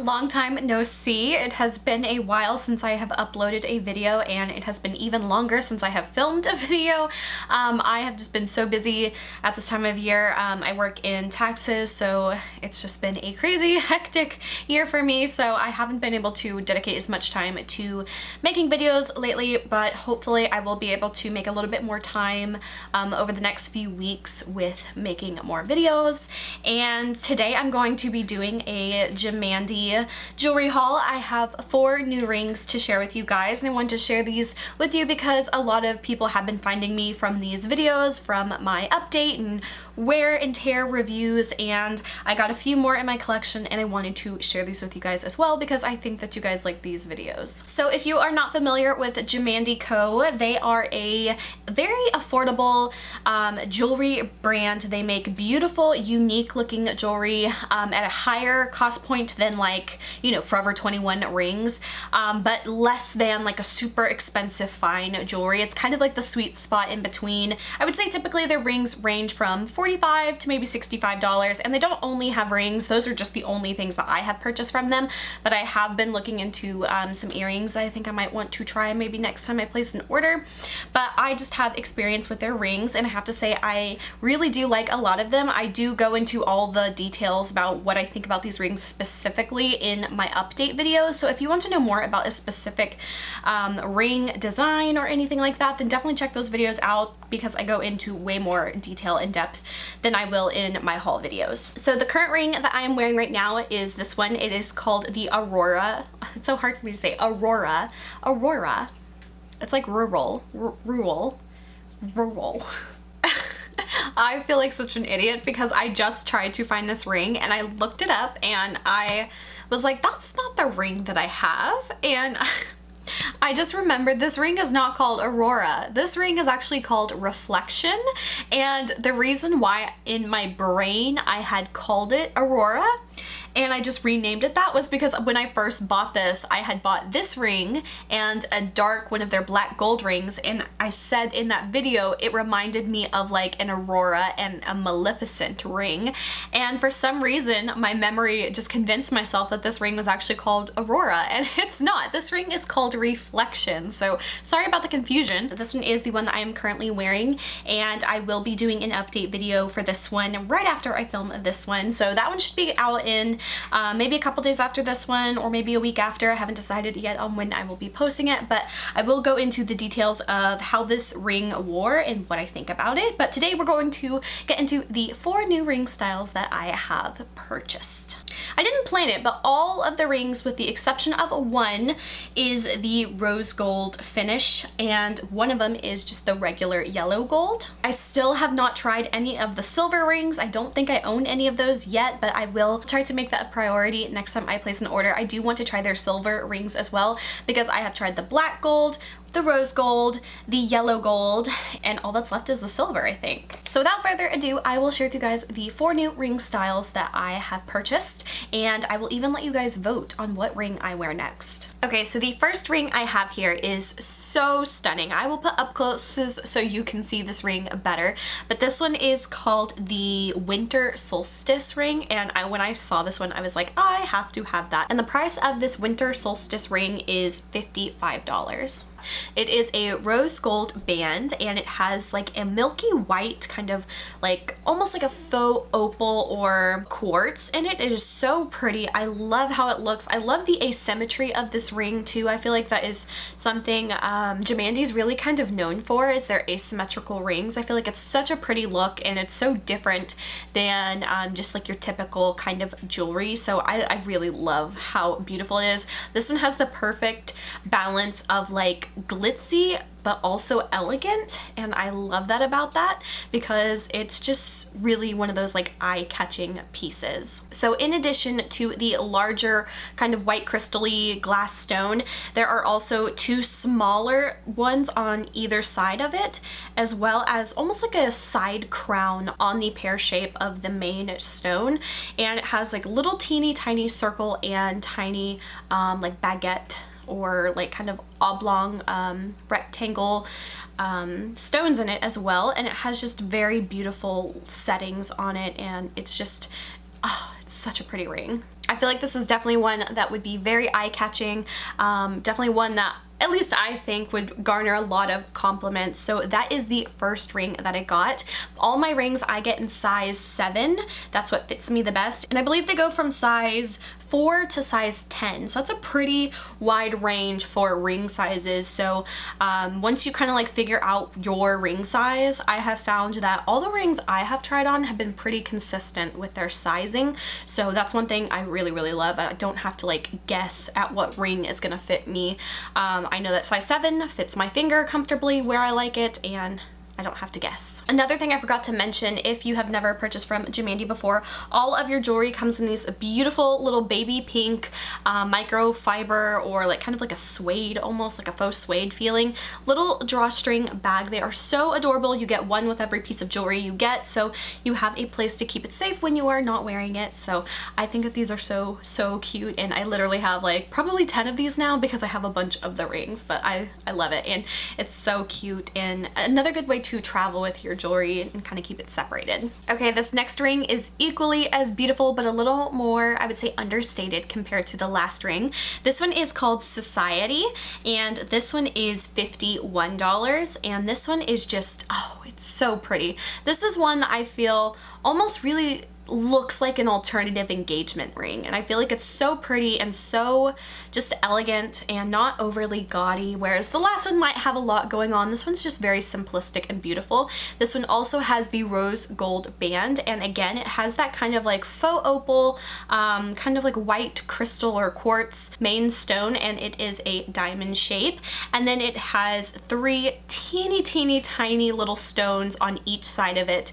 long time no see. It has been a while since I have uploaded a video, and it has been even longer since I have filmed a video. I have just been so busy at this time of year. I work in taxes, so it's just been a crazy hectic year for me, so I haven't been able to dedicate as much time to making videos lately, but hopefully I will be able to make a little bit more time over the next few weeks with making more videos. And today I'm going to be doing a Gemandi jewelry haul. I have 4 new rings to share with you guys, and I want to share these with you because a lot of people have been finding me from these videos, from my update and wear and tear reviews, and I got a few more in my collection and I wanted to share these with you guys as well because I think that you guys like these videos. So if you are not familiar with Jamandi Co., they are a very affordable jewelry brand. They make beautiful, unique looking jewelry at a higher cost point than, like, you know, Forever 21 rings, but less than like a super expensive fine jewelry. It's kind of like the sweet spot in between. I would say typically their rings range from $45 to maybe $65, and they don't only have rings. Those are just the only things that I have purchased from them, but I have been looking into some earrings that I think I might want to try maybe next time I place an order. But I just have experience with their rings, and I have to say I really do like a lot of them. I do go into all the details about what I think about these rings specifically in my update videos, so if you want to know more about a specific ring design or anything like that, then definitely check those videos out because I go into way more detail and depth than I will in my haul videos. So the current ring that I am wearing right now is this one. It is called the Aurora. It's so hard for me to say. Aurora. Aurora. It's like rural. Rural. I feel like such an idiot because I just tried to find this ring and I looked it up and I was like, that's not the ring that I have. And I just remembered this ring is not called Aurora. This ring is actually called Reflection, and the reason why in my brain I had called it Aurora and I just renamed it that was because when I first bought this, I had bought this ring and a dark one of their black gold rings, and I said in that video it reminded me of like an Aurora and a Maleficent ring, and for some reason my memory just convinced myself that this ring was actually called Aurora, and it's not. This ring is called Reflection, so sorry about the confusion. This one is the one that I am currently wearing, and I will be doing an update video for this one right after I film this one, so that one should be out in maybe a couple days after this one, or maybe a week after. I haven't decided yet on when I will be posting it, but I will go into the details of how this ring wore and what I think about it. But today we're going to get into the 4 new ring styles that I have purchased. I didn't plan it, but all of the rings with the exception of one is the rose gold finish, and one of them is just the regular yellow gold. I still have not tried any of the silver rings. I don't think I own any of those yet, but I will try to make that a priority next time I place an order. I do want to try their silver rings as well because I have tried the black gold, the rose gold, the yellow gold, and all that's left is the silver, I think. So without further ado, I will share with you guys the 4 new ring styles that I have purchased, and I will even let you guys vote on what ring I wear next. Okay, so the first ring I have here is so stunning. I will put up closes so you can see this ring better, but this one is called the Winter Solstice ring, and when I saw this one, I was like, I have to have that. And the price of this Winter Solstice ring is $55. It is a rose gold band, and it has like a milky white kind of like almost like a faux opal or quartz in it. It is so pretty. I love how it looks. I love the asymmetry of this ring too. I feel like that is something Gemandi's really kind of known for, is their asymmetrical rings. I feel like it's such a pretty look and it's so different than just like your typical kind of jewelry. So I really love how beautiful it is. This one has the perfect balance of like glitzy but also elegant, and I love that about that because it's just really one of those like eye-catching pieces. So in addition to the larger kind of white crystal-y glass stone, there are also 2 smaller ones on either side of it, as well as almost like a side crown on the pear shape of the main stone, and it has like little teeny tiny circle and tiny like baguette or like kind of oblong rectangle stones in it as well, and it has just very beautiful settings on it, and it's just, oh, it's such a pretty ring. I feel like this is definitely one that would be very eye-catching, definitely one that at least I think would garner a lot of compliments. So that is the first ring that I got. All my rings I get in size 7. That's what fits me the best. And I believe they go from size 4 to size 10. So that's a pretty wide range for ring sizes. So once you kind of like figure out your ring size, I have found that all the rings I have tried on have been pretty consistent with their sizing. So that's one thing I really, really love. I don't have to like guess at what ring is gonna fit me. I know that size 7 fits my finger comfortably where I like it, and I don't have to guess. Another thing I forgot to mention, if you have never purchased from Jamandi before, all of your jewelry comes in these beautiful little baby pink microfiber, or like kind of like a suede, almost like a faux suede feeling, little drawstring bag. They are so adorable. You get one with every piece of jewelry you get, so you have a place to keep it safe when you are not wearing it. So I think that these are so, so cute, and I literally have like probably 10 of these now because I have a bunch of the rings, but I love it, and it's so cute, and another good way to travel with your jewelry and kind of keep it separated. Okay, this next ring is equally as beautiful, but a little more, I would say, understated compared to the last ring. This one is called Society, and this one is $51, and this one is just, oh, it's so pretty. This is one that I feel almost really looks like an alternative engagement ring, and I feel like it's so pretty and so just elegant and not overly gaudy, whereas the last one might have a lot going on. This one's just very simplistic and beautiful. This one also has the rose gold band, and again it has that kind of like faux opal, kind of like white crystal or quartz main stone, and it is a diamond shape, and then it has 3 teeny tiny little stones on each side of it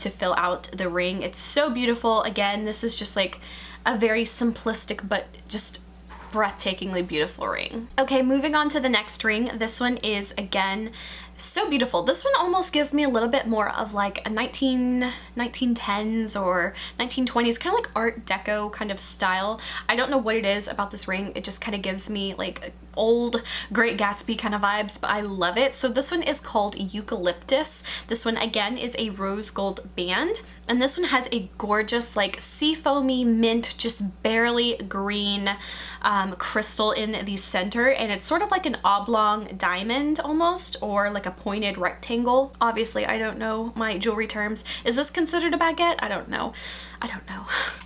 to fill out the ring. It's so beautiful. Again, this is just like a very simplistic but just breathtakingly beautiful ring. Okay, moving on to the next ring. This one is, again, so beautiful. This one almost gives me a little bit more of like a 1910s or 1920s, kind of like Art Deco kind of style. I don't know what it is about this ring. It just kind of gives me like old Great Gatsby kind of vibes, but I love it. So this one is called Eucalyptus. This one again is a rose gold band, and this one has a gorgeous like seafoamy mint, just barely green crystal in the center, and it's sort of like an oblong diamond almost, or like a pointed rectangle. Obviously I don't know my jewelry terms. Is this considered a baguette? I don't know.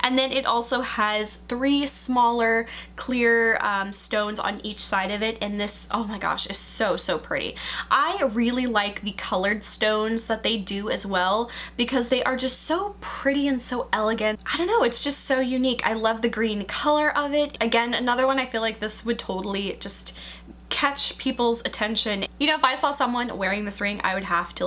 And then it also has 3 smaller clear stones on each side of it, and this, oh my gosh, is so pretty. I really like the colored stones that they do as well, because they are just so pretty and so elegant. I don't know, it's just so unique. I love the green color of it. Again, another one I feel like this would totally just catch people's attention. You know, if I saw someone wearing this ring, I would have to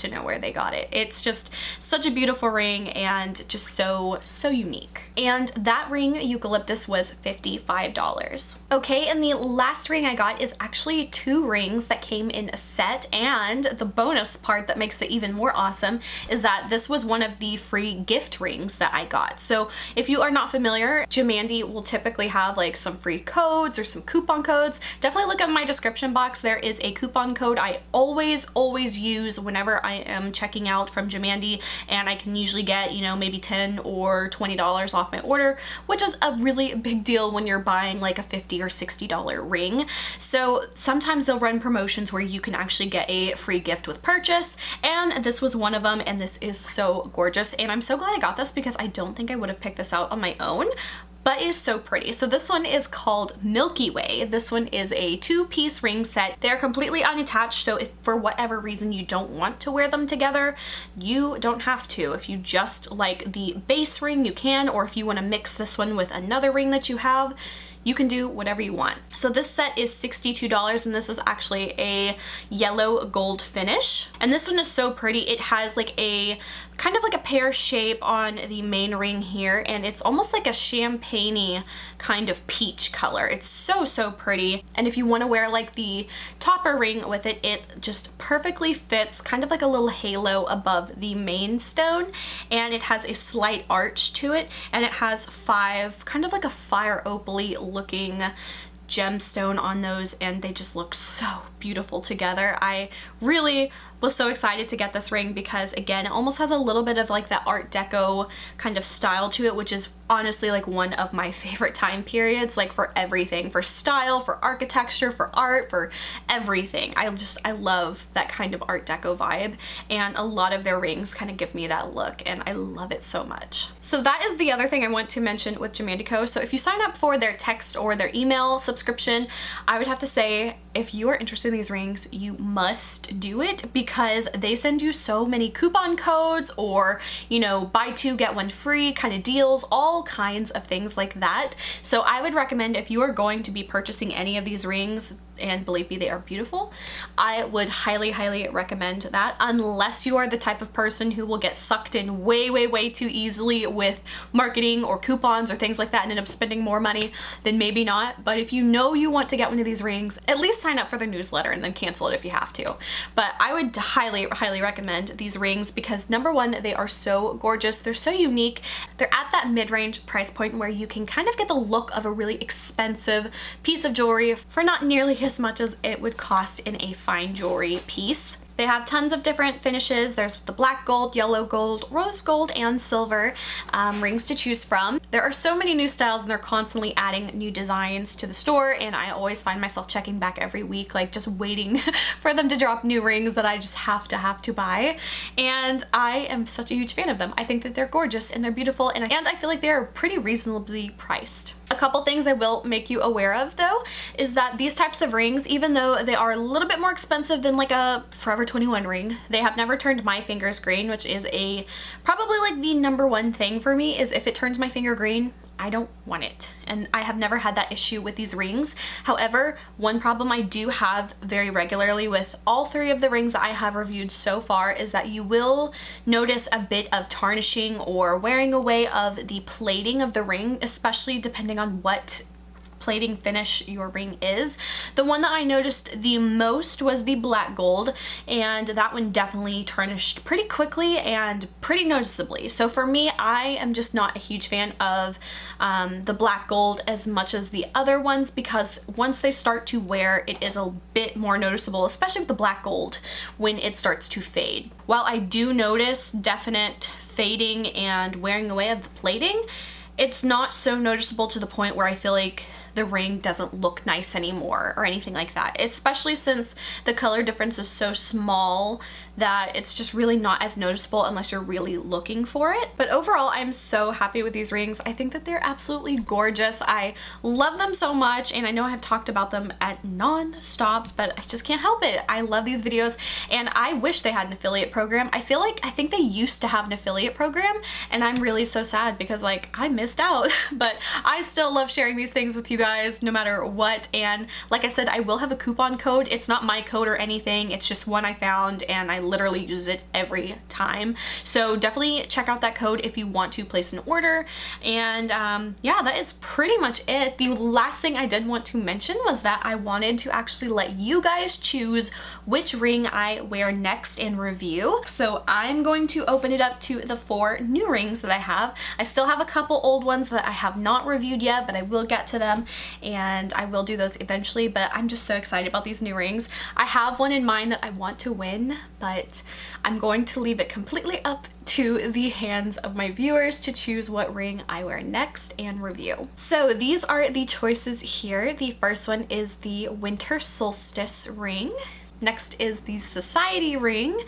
know where they got it. It's just such a beautiful ring and just so unique. And that ring, Eucalyptus, was $55. Okay, and the last ring I got is actually 2 rings that came in a set, and the bonus part that makes it even more awesome is that this was one of the free gift rings that I got. So if you are not familiar, Gemandi will typically have like some free codes or some coupon codes. Definitely look at my description box. There is a coupon code I always use whenever I am checking out from Jamandi, and I can usually get, you know, maybe $10 or $20 off my order, which is a really big deal when you're buying like a $50 or $60 ring. So sometimes they'll run promotions where you can actually get a free gift with purchase, and this was one of them, and this is so gorgeous, and I'm so glad I got this because I don't think I would have picked this out on my own. But it's so pretty. So this one is called Milky Way. This one is a 2-piece ring set. They're completely unattached, so if for whatever reason you don't want to wear them together, you don't have to. If you just like the base ring, you can, or if you want to mix this one with another ring that you have, you can do whatever you want. So this set is $62, and this is actually a yellow gold finish. And this one is so pretty. It has like a kind of like a pear shape on the main ring here, and it's almost like a champagne-y kind of peach color. It's so pretty. And if you want to wear like the topper ring with it, it just perfectly fits, kind of like a little halo above the main stone, and it has a slight arch to it, and it has 5 kind of like a fire opal-y looking gemstone on those, and they just look so beautiful together. I really was so excited to get this ring because, again, it almost has a little bit of like that Art Deco kind of style to it, which is honestly like one of my favorite time periods, like for everything, for style, for architecture, for art, for everything. I love that kind of Art Deco vibe, and a lot of their rings kind of give me that look, and I love it so much. So that is the other thing I want to mention with Jamandi Co. So if you sign up for their text or their email subscription, I would have to say, if you are interested in these rings, you must do it, because they send you so many coupon codes, or, you know, buy two get one free kind of deals, all kinds of things like that. So I would recommend, if you are going to be purchasing any of these rings, and believe me, they are beautiful, I would highly, highly recommend that, unless you are the type of person who will get sucked in way, way, way too easily with marketing or coupons or things like that and end up spending more money, then maybe not. But if you know you want to get one of these rings, at least sign up for their newsletter and then cancel it if you have to. But I would highly, highly recommend these rings because, number one, they are so gorgeous. They're so unique. They're at that mid-range price point where you can kind of get the look of a really expensive piece of jewelry for not nearly as much as it would cost in a fine jewelry piece. They have tons of different finishes. There's the black gold, yellow gold, rose gold, and silver rings to choose from. There are so many new styles, and they're constantly adding new designs to the store, and I always find myself checking back every week, like just waiting for them to drop new rings that I just have to buy. And I am such a huge fan of them. I think that they're gorgeous and they're beautiful, and I feel like they're pretty reasonably priced. A couple things I will make you aware of, though, is that these types of rings, even though they are a little bit more expensive than like a Forever 21 ring, they have never turned my fingers green, which is probably like the number one thing for me. Is if it turns my finger green, I don't want it. And I have never had that issue with these rings. However, one problem I do have very regularly with all three of the rings that I have reviewed so far is that you will notice a bit of tarnishing or wearing away of the plating of the ring, especially depending on what plating finish your ring is. The one that I noticed the most was the black gold, and that one definitely tarnished pretty quickly and pretty noticeably. So for me, I am just not a huge fan of the black gold as much as the other ones, because once they start to wear, it is a bit more noticeable, especially with the black gold when it starts to fade. While I do notice definite fading and wearing away of the plating, it's not so noticeable to the point where I feel like the ring doesn't look nice anymore or anything like that, especially since the color difference is so small that it's just really not as noticeable unless you're really looking for it. But overall, I'm so happy with these rings. I think that they're absolutely gorgeous. I love them so much, and I know I have talked about them at non-stop, but I just can't help it. I love these videos, and I wish they had an affiliate program. I think they used to have an affiliate program, and I'm really so sad because like I missed out. But I still love sharing these things with you guys no matter what. And like I said, I will have a coupon code. It's not my code or anything. It's just one I found, and I literally use it every time. So definitely check out that code if you want to place an order. And yeah, that is pretty much it. The last thing I did want to mention was that I wanted to actually let you guys choose which ring I wear next and review. So I'm going to open it up to the 4 new rings that I have. I still have a couple old ones that I have not reviewed yet, but I will get to them, and I will do those eventually. But I'm just so excited about these new rings. I have one in mind that I want to win, but I'm going to leave it completely up to the hands of my viewers to choose what ring I wear next and review. So these are the choices here. The first one is the Winter Solstice ring. Next is the Society ring.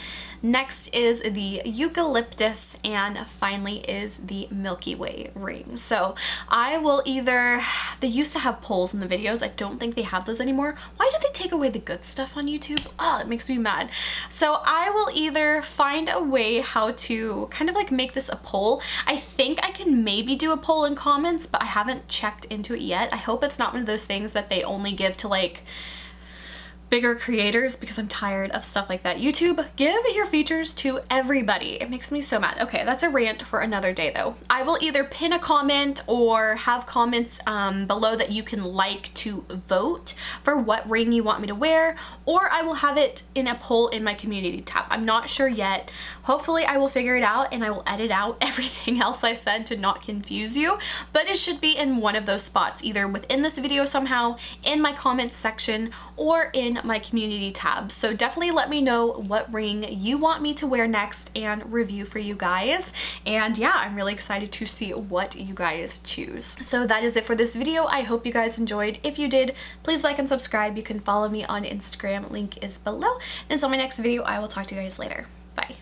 Next is the Eucalyptus, and finally is the Milky Way ring. So I will they used to have polls in the videos. I don't think they have those anymore. Why did they take away the good stuff on YouTube? Oh, it makes me mad. So I will either find a way how to kind of like make this a poll. I think I can maybe do a poll in comments, but I haven't checked into it yet. I hope it's not one of those things that they only give to like bigger creators because I'm tired of stuff like that. YouTube, give your features to everybody. It makes me so mad. Okay, that's a rant for another day though. I will either pin a comment or have comments below that you can like to vote for what ring you want me to wear, or I will have it in a poll in my community tab. I'm not sure yet. Hopefully I will figure it out and I will edit out everything else I said to not confuse you, but it should be in one of those spots, either within this video somehow, in my comments section, or in my community tab. So definitely let me know what ring you want me to wear next and review for you guys. And yeah, I'm really excited to see what you guys choose. So that is it for this video. I hope you guys enjoyed. If you did, please like and subscribe. You can follow me on Instagram. Link is below. And until my next video, I will talk to you guys later. Bye.